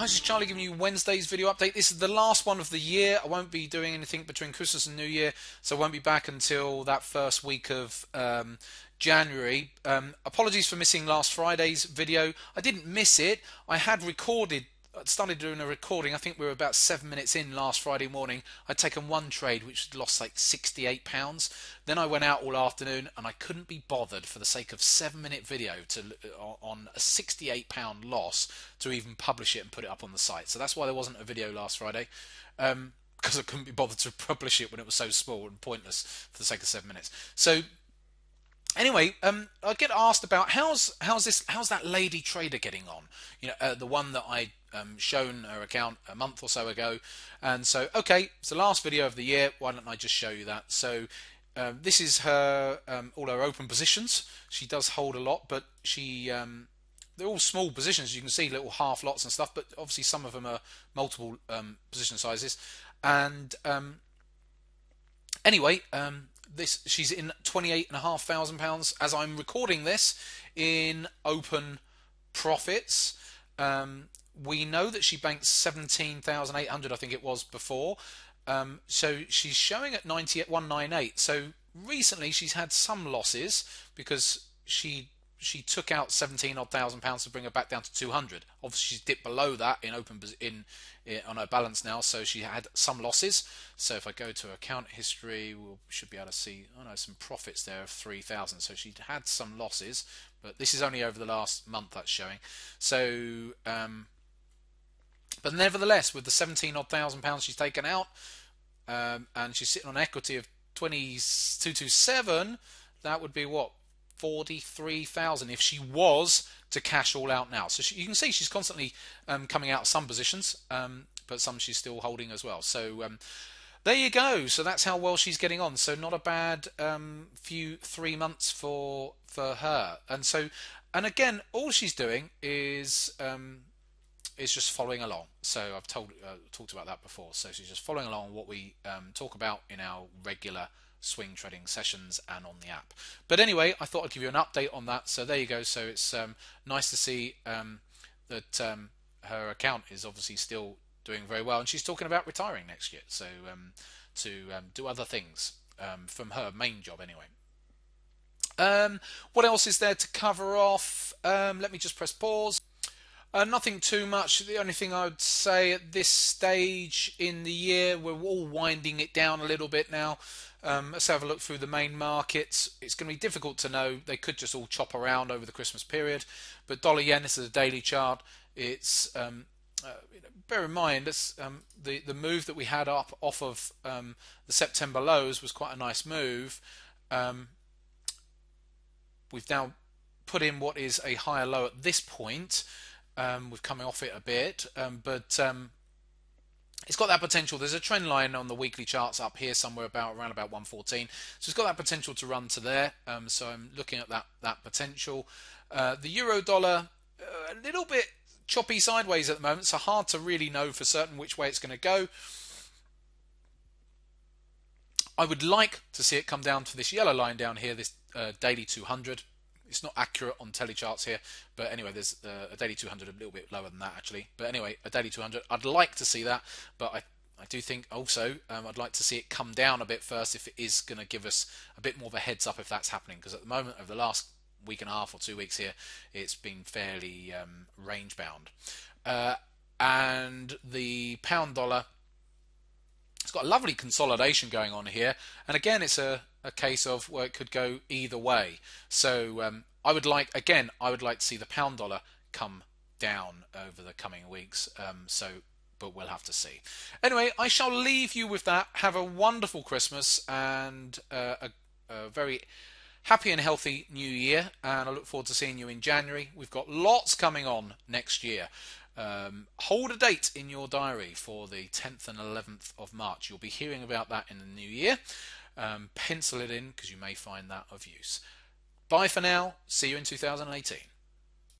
Hi, this is Charlie giving you Wednesday's video update. This is the last one of the year. I won't be doing anything between Christmas and New Year, so I won't be back until that first week of January. Apologies for missing last Friday's video. I didn't miss it. I had started doing a recording. I think we were about 7 minutes in last Friday morning. I'd taken one trade which had lost like £68. Then I went out all afternoon and I couldn't be bothered for the sake of 7 minute video on a £68 loss to even publish it and put it up on the site. So that's why there wasn't a video last Friday. Because I couldn't be bothered to publish it when it was so small and pointless for the sake of 7 minutes. So anyway, I get asked about how's that lady trader getting on? You know, the one that I shown her account a month or so ago, and so okay, it's the last video of the year. Why don't I just show you that? So this is her all her open positions. She does hold a lot, but they're all small positions. You can see little half lots and stuff, but obviously some of them are multiple position sizes. And anyway, she's in £28,500 as I'm recording this in open profits. We know that she banked 17,800, I think it was before. So she's showing at 198. So recently she's had some losses because she took out 17 odd thousand pounds to bring her back down to 200. Obviously she's dipped below that on her balance now, so she had some losses. So if I go to account history, we should be able to see some profits there of 3,000. So she'd had some losses, but this is only over the last month that's showing. So but nevertheless, with the 17 odd thousand pounds she's taken out, and she's sitting on equity of 2227, that would be what, 43,000 if she was to cash all out now. So you can see she's constantly coming out of some positions, but some she's still holding as well. So there you go. So that's how well she's getting on. So not a bad 3 months for her. And again, all she's doing is just following along. So I've talked about that before. So she's just following along what we talk about in our regular swing trading sessions and on the app. But anyway, I thought I'd give you an update on that. So there you go. So it's nice to see that her account is obviously still doing very well, and she's talking about retiring next year. So to do other things from her main job anyway. What else is there to cover off? Let me just press pause. Nothing too much. The only thing I would say at this stage in the year, we're all winding it down a little bit now. Let's have a look through the main markets. It's going to be difficult to know. They could just all chop around over the Christmas period. But dollar yen, this is a daily chart. It's bear in mind the move that we had up off of the September lows was quite a nice move. We've now put in what is a higher low at this point. We're coming off it a bit, but it's got that potential. There's a trend line on the weekly charts up here somewhere around about 114, so it's got that potential to run to there. So I'm looking at that potential. The euro dollar a little bit choppy sideways at the moment, so hard to really know for certain which way it's going to go. I would like to see it come down to this yellow line down here, this daily 200. It's not accurate on telecharts here, but anyway, there's a daily 200 a little bit lower than that actually. But anyway, a daily 200. I'd like to see that, but I do think also I'd like to see it come down a bit first if it is going to give us a bit more of a heads up if that's happening. Because at the moment, over the last week and a half or 2 weeks here, it's been fairly range bound. And the pound dollar, it's got a lovely consolidation going on here, and again, it's a case of where it could go either way. So I would like to see the pound dollar come down over the coming weeks. But we'll have to see. Anyway, I shall leave you with that. Have a wonderful Christmas and a very happy and healthy New Year. And I look forward to seeing you in January. We've got lots coming on next year. Hold a date in your diary for the 10th and 11th of March. You'll be hearing about that in the new year. Pencil it in because you may find that of use. Bye for now. See you in 2018.